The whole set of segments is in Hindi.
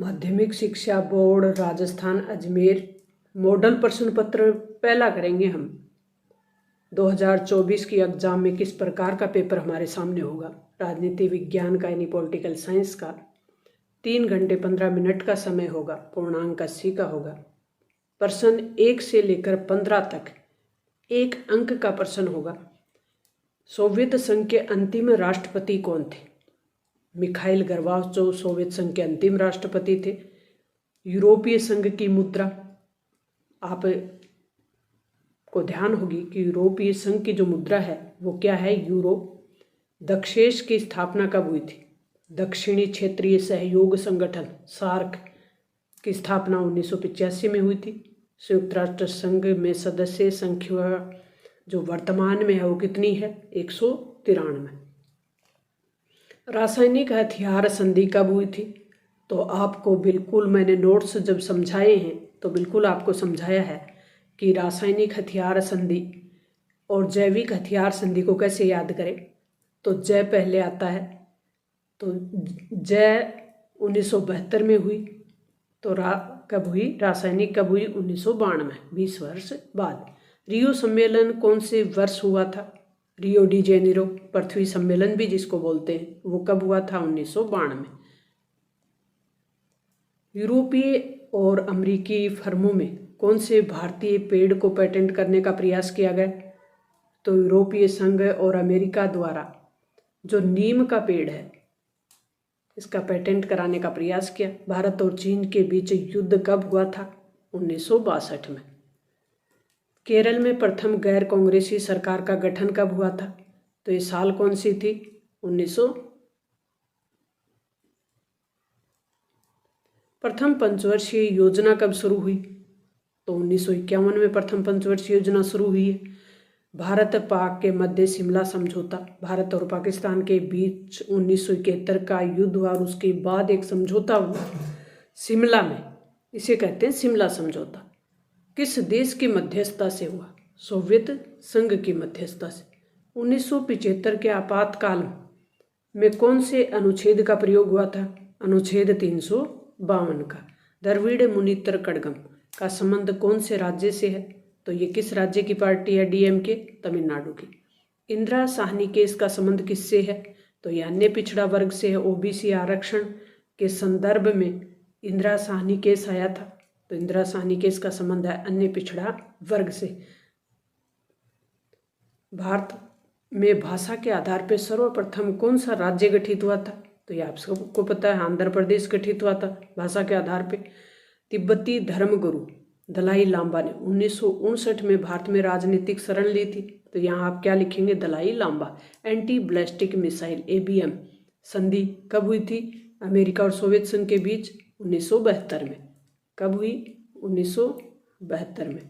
माध्यमिक शिक्षा बोर्ड राजस्थान अजमेर मॉडल प्रश्न पत्र पहला करेंगे हम। 2024 की एग्जाम में किस प्रकार का पेपर हमारे सामने होगा। राजनीति विज्ञान का यानी पॉलिटिकल साइंस का 3 घंटे 15 मिनट का समय होगा, पूर्णांक 80 का होगा। प्रश्न 1 से लेकर 15 तक 1 अंक का प्रश्न होगा। सोवियत संघ के अंतिम राष्ट्रपति कौन थे? मिखाइल गोर्बाचोव सोवियत संघ के अंतिम राष्ट्रपति थे। यूरोपीय संघ की मुद्रा, आप को ध्यान होगी कि यूरोपीय संघ की जो मुद्रा है वो क्या है, यूरो। दक्षेश की स्थापना कब हुई थी? दक्षिणी क्षेत्रीय सहयोग संगठन सार्क की स्थापना 1985 में हुई थी। संयुक्त राष्ट्र संघ में सदस्य संख्या जो वर्तमान में है वो कितनी है? 193। रासायनिक हथियार संधि कब हुई थी? तो आपको बिल्कुल मैंने नोट्स जब समझाए हैं तो बिल्कुल आपको समझाया है कि रासायनिक हथियार संधि और जैविक हथियार संधि को कैसे याद करें। तो जय पहले आता है, तो जय 1972 में हुई। तो कब हुई? रासायनिक कब हुई? 1992, 20 वर्ष बाद। रियो सम्मेलन कौन से वर्ष हुआ था? रियो डी जेनेरो पृथ्वी सम्मेलन भी जिसको बोलते हैं, वो कब हुआ था? 1992। यूरोपीय और अमेरिकी फर्मों में कौन से भारतीय पेड़ को पेटेंट करने का प्रयास किया गया? तो यूरोपीय संघ और अमेरिका द्वारा जो नीम का पेड़ है इसका पेटेंट कराने का प्रयास किया। भारत और चीन के बीच युद्ध कब हुआ था? 1962 में। केरल में प्रथम गैर कांग्रेसी सरकार का गठन कब हुआ था? तो ये साल कौन सी थी? 1900। प्रथम पंचवर्षीय योजना कब शुरू हुई? तो 1951 में प्रथम पंचवर्षीय योजना शुरू हुई है। भारत पाक के मध्य शिमला समझौता, भारत और पाकिस्तान के बीच 1971 का युद्ध हुआ और उसके बाद एक समझौता हुआ शिमला में, इसे कहते हैं शिमला समझौता। किस देश की मध्यस्थता से हुआ? सोवियत संघ की मध्यस्थता से। 1975 के आपातकाल में कौन से अनुच्छेद का प्रयोग हुआ था? अनुच्छेद 352 का। द्रविड़ मुनित्र कड़गम का संबंध कौन से राज्य से है? तो ये किस राज्य की पार्टी है? डीएमके, तमिलनाडु की। इंदिरा साहनी केस का संबंध किससे है? तो ये अन्य पिछड़ा वर्ग से है। ओबीसी आरक्षण के संदर्भ में इंदिरा साहनी केस आया था, तो इंदिरा साहनी केस का संबंध है अन्य पिछड़ा वर्ग से। भारत में भाषा के आधार पर सर्वप्रथम कौन सा राज्य गठित हुआ था? तो ये आप सबको पता है, आंध्र प्रदेश गठित हुआ था भाषा के आधार पर। तिब्बती धर्मगुरु दलाई लांबा ने 1959 में भारत में राजनीतिक शरण ली थी, तो यहाँ आप क्या लिखेंगे? Dalai Lama. Anti ballistic missile ABM संधि कब हुई थी अमेरिका और सोवियत संघ के बीच? 1972 में। कब हुई? 1972 में।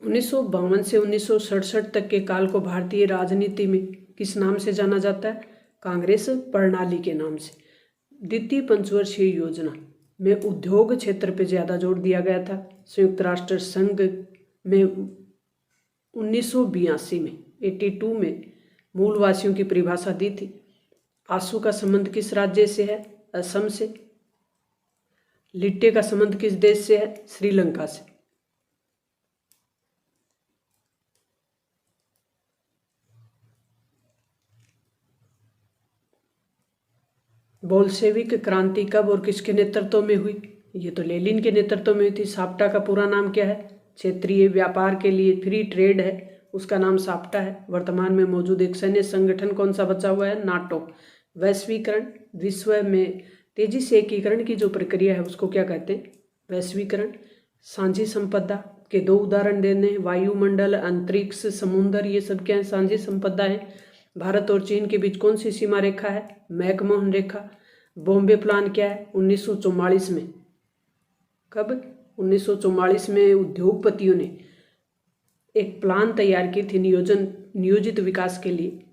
उन्नीस सौ 52 से 1967 तक के काल को भारतीय राजनीति में किस नाम से जाना जाता है? कांग्रेस प्रणाली के नाम से। द्वितीय पंचवर्षीय योजना में उद्योग क्षेत्र पर ज़्यादा जोर दिया गया था। संयुक्त राष्ट्र संघ में 1982 में 82 में मूलवासियों की परिभाषा दी थी। आंसू का संबंध किस राज्य से है? असम से। लिट्टे का संबंध किस देश से है? श्रीलंका से। बोल्शेविक क्रांति कब और किसके नेतृत्व में हुई? ये तो लेनिन के नेतृत्व में हुई थी। साप्टा का पूरा नाम क्या है? क्षेत्रीय व्यापार के लिए फ्री ट्रेड है, उसका नाम साप्टा है। वर्तमान में मौजूद एक सैन्य संगठन कौन सा बचा हुआ है? नाटो। वैश्वीकरण, विश्व में तेजी से एकीकरण की जो प्रक्रिया है उसको क्या कहते हैं? वैश्वीकरण। साझी संपदा के 2 उदाहरण देने, वायुमंडल, अंतरिक्ष, समुद्र, ये सब क्या है? साझी संपदा है। भारत और चीन के बीच कौन सी सीमा रेखा है? मैकमोहन रेखा। बॉम्बे प्लान क्या है? 1944 में। कब? 1944 में उद्योगपतियों ने एक प्लान तैयार की थी नियोजित विकास के लिए,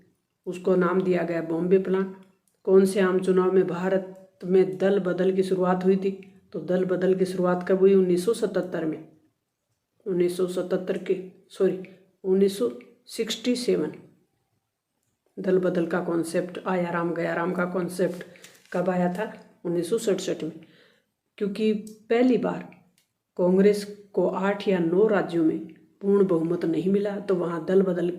उसको नाम दिया गया बॉम्बे प्लान। कौन से आम चुनाव में भारत में दल बदल की शुरुआत हुई थी? तो दल बदल की शुरुआत कब हुई? 1977 में। 1967 के 1967 दल बदल का कॉन्सेप्ट, आया राम गया राम का कॉन्सेप्ट कब आया था? 1967 में। क्योंकि पहली बार कांग्रेस को 8 या 9 राज्यों में पूर्ण बहुमत नहीं मिला, तो वहाँ दल बदल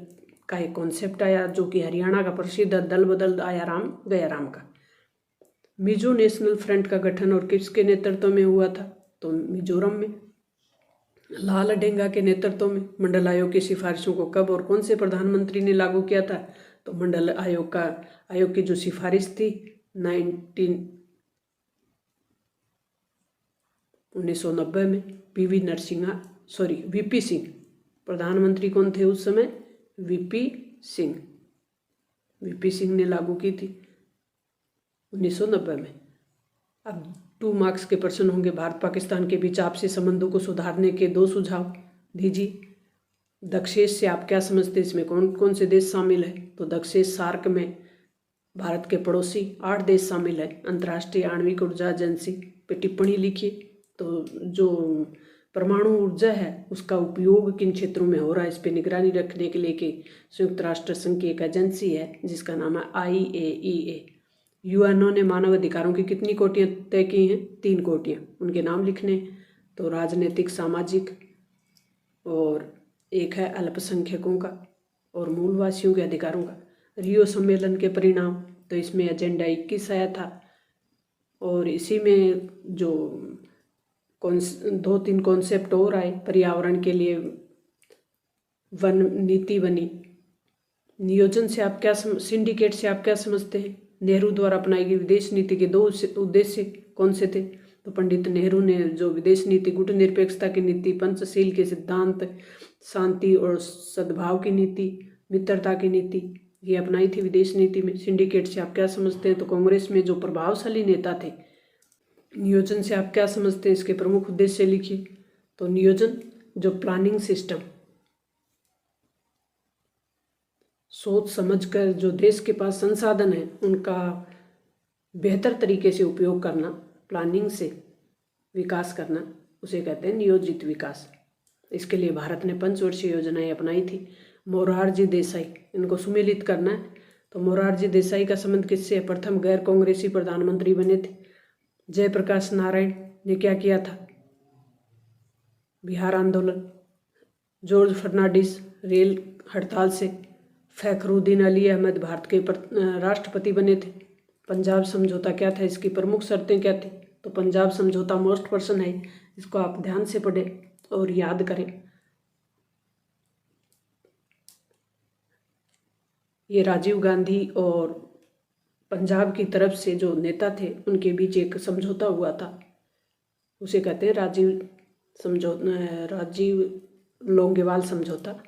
का एक कॉन्सेप्ट आया, जो कि हरियाणा का प्रसिद्ध दल बदल आया राम गया राम का। मिजो नेशनल फ्रंट का गठन और किसके नेतृत्व में हुआ था? तो मिजोरम में लाल डेंगा के नेतृत्व में। मंडल आयोग की सिफारिशों को कब और कौन से प्रधानमंत्री ने लागू किया था? तो मंडल आयोग की जो सिफारिश थी 1990 में वीपी सिंह प्रधानमंत्री कौन थे उस समय? वीपी सिंह ने लागू की थी 1990 में। अब 2 मार्क्स के प्रश्न होंगे। भारत पाकिस्तान के बीच आपसी संबंधों को सुधारने के 2 सुझाव दीजिए। दक्षेश से आप क्या समझते हैं? इसमें कौन कौन से देश शामिल है? तो दक्षेश सार्क में भारत के पड़ोसी 8 देश शामिल है। अंतर्राष्ट्रीय आणविक ऊर्जा एजेंसी पे टिप्पणी लिखिए। तो जो परमाणु ऊर्जा है उसका उपयोग किन क्षेत्रों में हो रहा है, इस पर निगरानी रखने के लिए कि संयुक्त राष्ट्र संघ की एक एजेंसी है जिसका नाम है IAEA। यूएनओ ने मानव अधिकारों की कितनी कोटियाँ तय की हैं? 3 कोटियाँ। उनके नाम लिखने, तो राजनीतिक, सामाजिक और एक है अल्पसंख्यकों का और मूलवासियों के अधिकारों का। रियो सम्मेलन के परिणाम, तो इसमें एजेंडा 21 आया था और इसी में जो 2-3 कॉन्सेप्ट और आए। पर्यावरण के लिए वन नीति बनी। नियोजन से आप क्या सिंडिकेट से आप क्या समझते हैं? नेहरू द्वारा अपनाई गई विदेश नीति के 2 उद्देश्य कौन से थे? तो पंडित नेहरू ने जो विदेश नीति, गुट निरपेक्षता की नीति, पंचशील के सिद्धांत, शांति और सद्भाव की नीति, मित्रता की नीति, ये अपनाई थी विदेश नीति में। सिंडिकेट से आप क्या समझते हैं? तो कांग्रेस में जो प्रभावशाली नेता थे। नियोजन से आप क्या समझते हैं? इसके प्रमुख उद्देश्य लिखिए। तो नियोजन जो प्लानिंग सिस्टम, सोच समझकर जो देश के पास संसाधन है उनका बेहतर तरीके से उपयोग करना, प्लानिंग से विकास करना, उसे कहते हैं नियोजित विकास। इसके लिए भारत ने पंचवर्षीय योजनाएं अपनाई थी। मोरारजी देसाई, इनको सुमेलित करना है। तो मोरारजी देसाई का संबंध किससे है? प्रथम गैर कांग्रेसी प्रधानमंत्री बने थे। जयप्रकाश नारायण ने क्या किया था? बिहार आंदोलन। जॉर्ज फर्नांडिस रेल हड़ताल से। फखरुद्दीन अली अहमद भारत के राष्ट्रपति बने थे। पंजाब समझौता क्या था? इसकी प्रमुख शर्तें क्या थी? तो पंजाब समझौता मोस्ट पर्सन है, इसको आप ध्यान से पढ़ें और याद करें। ये राजीव गांधी और पंजाब की तरफ से जो नेता थे उनके बीच एक समझौता हुआ था, उसे कहते हैं राजीव लोंगेवाल समझौता।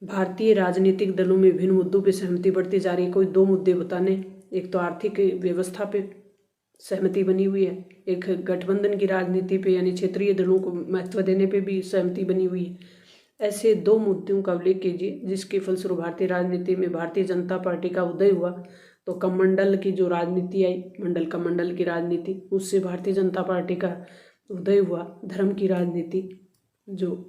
भारतीय राजनीतिक दलों में विभिन्न मुद्दों पर सहमति बढ़ती जा रही है। कोई 2 मुद्दे बताने। एक तो आर्थिक व्यवस्था पे सहमति बनी हुई है, एक गठबंधन की राजनीति पे यानी क्षेत्रीय दलों को महत्व देने पे भी सहमति बनी हुई है। ऐसे 2 मुद्दों का उल्लेख कीजिए जिसके फलस्वरूप भारतीय राजनीति में भारतीय जनता पार्टी का उदय हुआ। तो कमंडल की जो राजनीति आई, कमंडल की राजनीति, उससे भारतीय जनता पार्टी का उदय हुआ। धर्म की राजनीति, जो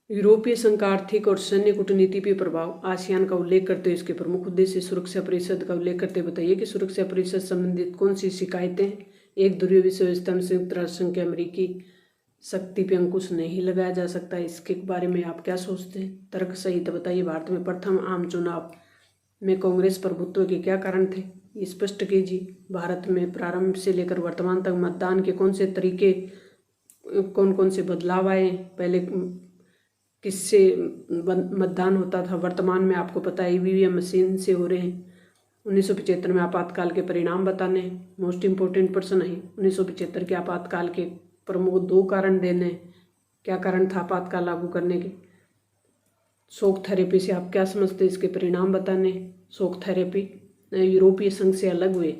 यूरोपीय संघ का आर्थिक और सैन्य कूटनीति पे प्रभाव। आसियान का उल्लेख करते हुए इसके प्रमुख उद्देश्य। सुरक्षा परिषद का उल्लेख करते बताइए कि सुरक्षा परिषद संबंधित कौन सी शिकायतें? एक ध्रुवीय विश्व व्यवस्था में संयुक्त राष्ट्र संघ के अमेरिकी शक्ति पे अंकुश नहीं लगाया जा सकता। इसके बारे में आप क्या सोचते हैं? तर्क सहित बताइए। भारत में प्रथम आम चुनाव में कांग्रेस प्रभुत्व के क्या कारण थे? ये स्पष्ट कीजिए। भारत में प्रारंभ से लेकर वर्तमान तक मतदान के कौन से तरीके, कौन कौन से बदलाव आए? पहले किससे मतदान होता था, वर्तमान में आपको पता है EVM मशीन से हो रहे हैं। 1975 में आपातकाल के परिणाम बताने हैं। मोस्ट इम्पोर्टेंट प्रश्न है। 1975 के आपातकाल के प्रमुख 2 कारण देने हैं। क्या कारण था आपातकाल लागू करने के? शॉक थेरेपी से आप क्या समझते हैं? इसके परिणाम बताने। शॉक थेरेपी यूरोपीय संघ से अलग हुए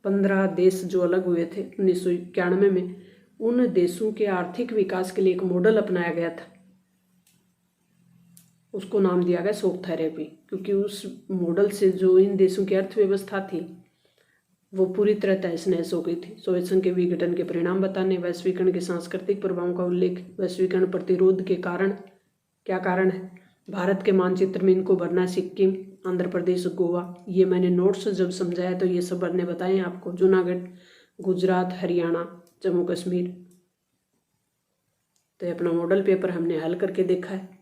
15 देश जो अलग हुए थे 1991 में, उन देशों के आर्थिक विकास के लिए एक मॉडल अपनाया गया था, उसको नाम दिया गया शॉक थेरेपी। क्योंकि उस मॉडल से जो इन देशों की अर्थव्यवस्था थी वो पूरी तरह तहस नहस हो गई थी। सोवियत संघ के विघटन के परिणाम बताने। वैश्वीकरण के सांस्कृतिक प्रभावों का उल्लेख। वैश्वीकरण प्रतिरोध के कारण, क्या कारण है? भारत के मानचित्र में इनको भरना है सिक्किम, आंध्र प्रदेश, गोवा। ये मैंने नोट्स जब समझाया तो ये सब भरने बताए आपको। जूनागढ़, गुजरात, हरियाणा, जम्मू कश्मीर। तो ये अपना मॉडल पेपर हमने हल करके देखा है।